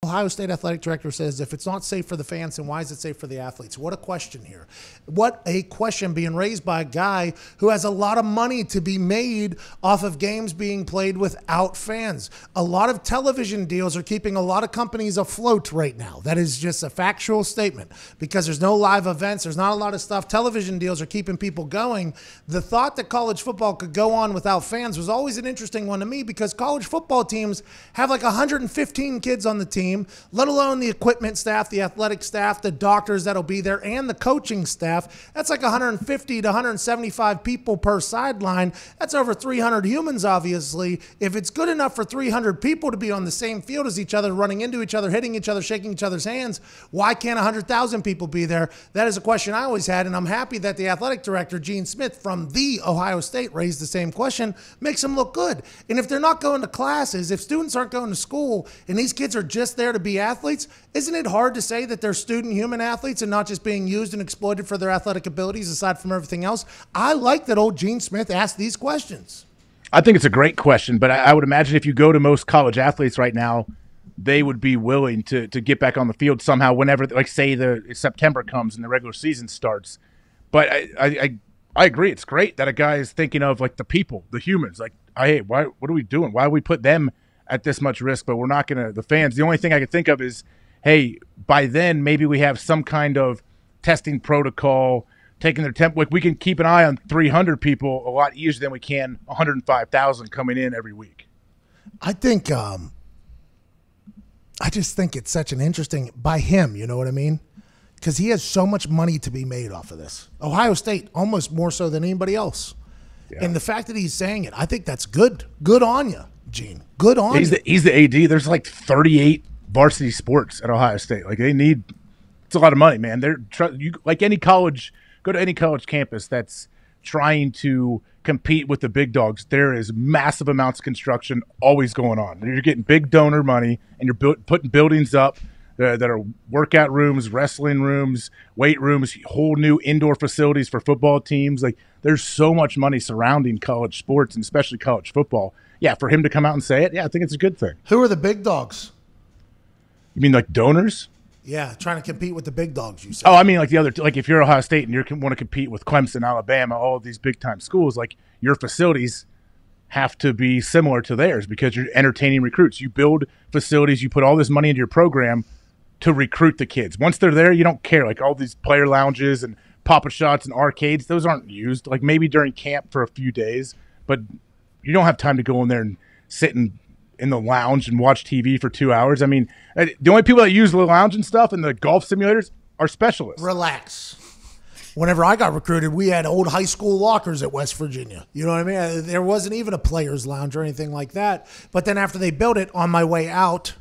Ohio State athletic director says, if it's not safe for the fans, then why is it safe for the athletes? What a question here. What a question being raised by a guy who has a lot of money to be made off of games being played without fans. A lot of television deals are keeping a lot of companies afloat right now. That is just a factual statement because there's no live events. There's not a lot of stuff. Television deals are keeping people going. The thought that college football could go on without fans was always an interesting one to me because college football teams have like 115 kids on the team, let alone the equipment staff, the athletic staff, the doctors that'll be there, and the coaching staff. That's like 150 to 175 people per sideline. That's over 300 humans, obviously. If it's good enough for 300 people to be on the same field as each other, running into each other, hitting each other, shaking each other's hands, why can't 100,000 people be there? That is a question I always had, and I'm happy that the athletic director, Gene Smith, from the Ohio State, raised the same question. Makes them look good. And if they're not going to classes, if students aren't going to school, and these kids are just there to be athletes, isn't it hard to say that they're student human athletes and not just being used and exploited for their athletic abilities aside from everything else? I like that old Gene Smith asked these questions. I think it's a great question, but I would imagine if you go to most college athletes right now, they would be willing to get back on the field somehow whenever, like, say, the September comes and the regular season starts. But I agree. It's great that a guy is thinking of, like, the people, the humans. Like, hey, what are we doing? Why do we put them at this much risk, but we're not going to – the fans. The only thing I could think of is, hey, by then maybe we have some kind of testing protocol, taking their temp. Like, we can keep an eye on 300 people a lot easier than we can 105,000 coming in every week. I think I just think it's such an interesting – by him, you know what I mean? Because he has so much money to be made off of this. Ohio State, almost more so than anybody else. Yeah. And the fact that he's saying it, I think that's good. Good on you, Gene. Good on you. He's the AD. There's like 38 varsity sports at Ohio State. Like, they need – it's a lot of money, man. Like any college – go to any college campus that's trying to compete with the big dogs. There is massive amounts of construction always going on. You're getting big donor money, and you're putting buildings up that are workout rooms, wrestling rooms, weight rooms, whole new indoor facilities for football teams. Like, there's so much money surrounding college sports, and especially college football. Yeah, for him to come out and say it, yeah, I think it's a good thing. Who are the big dogs? You mean like donors? Yeah, trying to compete with the big dogs, you said. Oh, I mean like the other – like if you're Ohio State and you want to compete with Clemson, Alabama, all of these big-time schools, like your facilities have to be similar to theirs because you're entertaining recruits. You build facilities, you put all this money into your program to recruit the kids. Once they're there, you don't care. Like all these player lounges and Papa Shots and arcades, those aren't used. Like maybe during camp for a few days, but you don't have time to go in there and sit in the lounge and watch TV for 2 hours. I mean, the only people that use the lounge and stuff and the golf simulators are specialists. Relax. Whenever I got recruited, we had old high school lockers at West Virginia. You know what I mean? There wasn't even a player's lounge or anything like that. But then after they built it on my way out,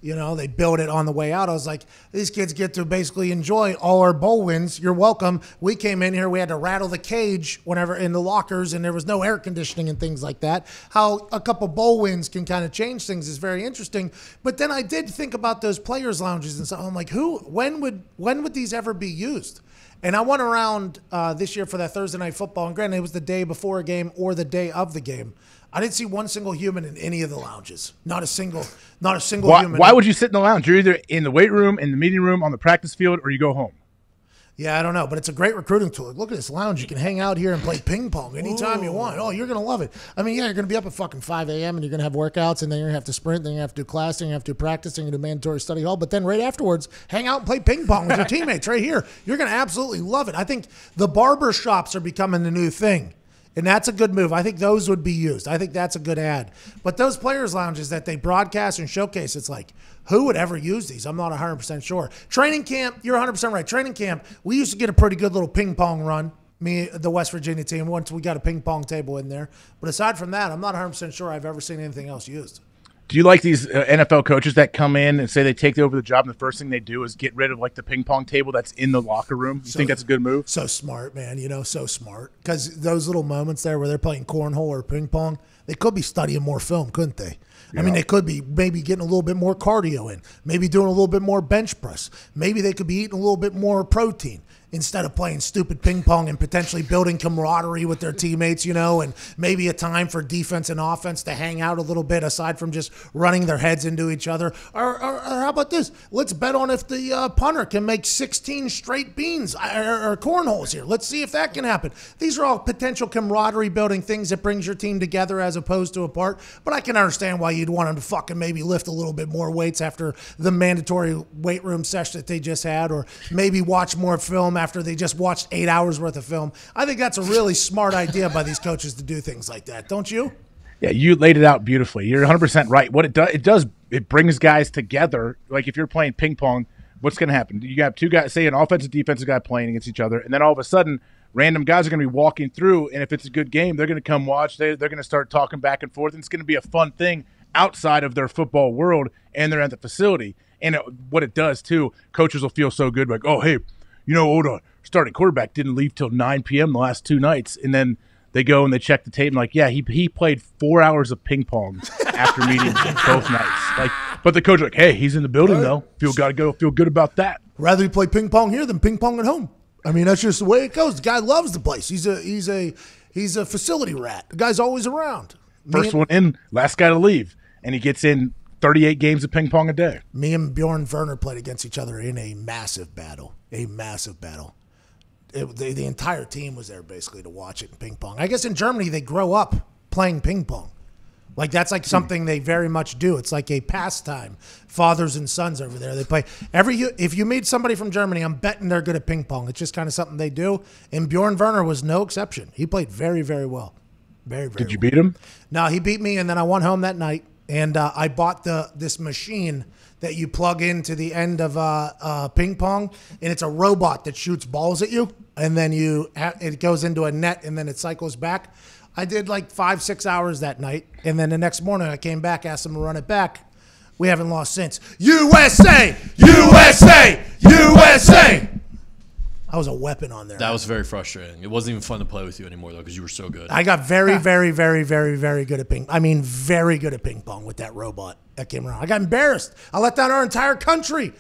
you know, they built it on the way out. I was like, these kids get to basically enjoy all our bowl wins. You're welcome. We came in here. We had to rattle the cage whenever in the lockers, and there was no air conditioning and things like that. How a couple bowl wins can kind of change things is very interesting. But then I did think about those players' lounges and stuff. I'm like, when would these ever be used? And I went around this year for that Thursday night football, and granted, it was the day before a game or the day of the game. I didn't see one single human in any of the lounges. Not a single human. Why would you sit in the lounge? You're either in the weight room, in the meeting room, on the practice field, or you go home. Yeah, I don't know, but it's a great recruiting tool. Look at this lounge. You can hang out here and play ping pong anytime you want. Oh, you're going to love it. I mean, yeah, you're going to be up at fucking 5 a.m. and you're going to have workouts, and then you're going to have to sprint, then you have to do class, then you have to do practice, then you do mandatory study hall. But then right afterwards, hang out and play ping pong with your teammates right here. You're going to absolutely love it. I think the barber shops are becoming the new thing. And that's a good move. I think those would be used. I think that's a good ad. But those players' lounges that they broadcast and showcase, it's like, who would ever use these? I'm not 100% sure. Training camp, you're 100% right. Training camp, we used to get a pretty good little ping pong run, me, the West Virginia team, once we got a ping pong table in there. But aside from that, I'm not 100% sure I've ever seen anything else used. Do you like these NFL coaches that come in and say they take over the job and the first thing they do is get rid of like the ping pong table that's in the locker room? You think that's a good move? So smart, man. You know, so smart. Because those little moments there where they're playing cornhole or ping pong, they could be studying more film, couldn't they? Yeah. I mean, they could be maybe getting a little bit more cardio in, maybe doing a little bit more bench press. Maybe they could be eating a little bit more protein. instead of playing stupid ping pong and potentially building camaraderie with their teammates, and maybe a time for defense and offense to hang out a little bit aside from just running their heads into each other. Or how about this? Let's bet on if the punter can make 16 straight beans or cornholes here. Let's see if that can happen. These are all potential camaraderie building things that brings your team together as opposed to apart. But I can understand why you'd want them to fucking maybe lift a little bit more weights after the mandatory weight room session that they just had, or maybe watch more film after they just watched 8 hours worth of film. I think that's a really smart idea by these coaches to do things like that. Don't you? Yeah, you laid it out beautifully. You're 100% right. What it brings guys together. Like if you're playing ping pong, what's going to happen? You have two guys, say an offensive, defensive guy playing against each other, and then all of a sudden, random guys are going to be walking through, and if it's a good game, they're going to come watch. They're going to start talking back and forth, and it's going to be a fun thing outside of their football world, and they're at the facility. And what it does, too, coaches will feel so good, like, oh, hey, old starting quarterback didn't leave till 9 p.m. the last 2 nights, and then they go and they check the tape and like, yeah, he played 4 hours of ping pong after meeting both nights. Like, but the coach like, hey, he's in the building though. Feel good about that. Rather you play ping pong here than ping pong at home. I mean, that's just the way it goes. The guy loves the place. He's a facility rat. The guy's always around. First one in, last guy to leave, and he gets in 38 games of ping pong a day. Me and Bjorn Werner played against each other in a massive battle. The entire team was there basically to watch it in ping pong. I guess in Germany they grow up playing ping pong. Like that's like something they very much do. It's like a pastime. Fathers and sons over there, they play if you meet somebody from Germany, I'm betting they're good at ping pong. It's just kind of something they do. And Bjorn Werner was no exception. He played very, very well. Very, very Did you beat him? No, he beat me, and then I went home that night. And I bought this machine that you plug into the end of ping pong, and it's a robot that shoots balls at you, and then it goes into a net, and then it cycles back. I did like 5-6 hours that night, and then the next morning I came back, asked them to run it back. We haven't lost since. USA! USA! USA! I was a weapon on there. That was very frustrating. It wasn't even fun to play with you anymore, though, because you were so good. I got very, very, very, very, very good at ping. I mean, very good at ping pong with that robot that came around. I got embarrassed. I let down our entire country. In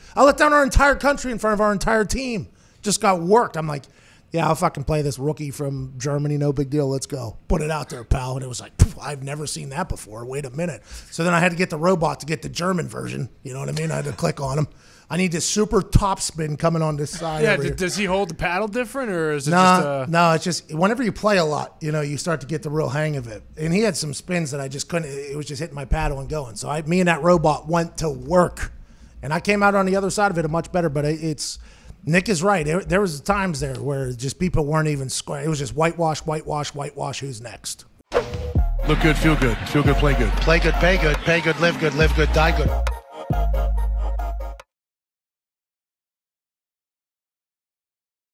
front of our entire team. Just got worked. I'm like, yeah, I'll fucking play this rookie from Germany. No big deal. Let's go. Put it out there, pal. And it was like, I've never seen that before. Wait a minute. So then I had to get the robot to get the German version. You know what I mean? I had to click on him. I need this super top spin coming on this side. Yeah, does he hold the paddle different, or is it No, it's just whenever you play a lot, you start to get the real hang of it. And he had some spins that I just couldn't. It was just hitting my paddle and going. So me and that robot went to work, and I came out on the other side of it much better. But Nick is right. There was times there where just people weren't even square. It was just whitewash. Who's next? Look good, feel good, play good. Play good, pay good, live good, die good.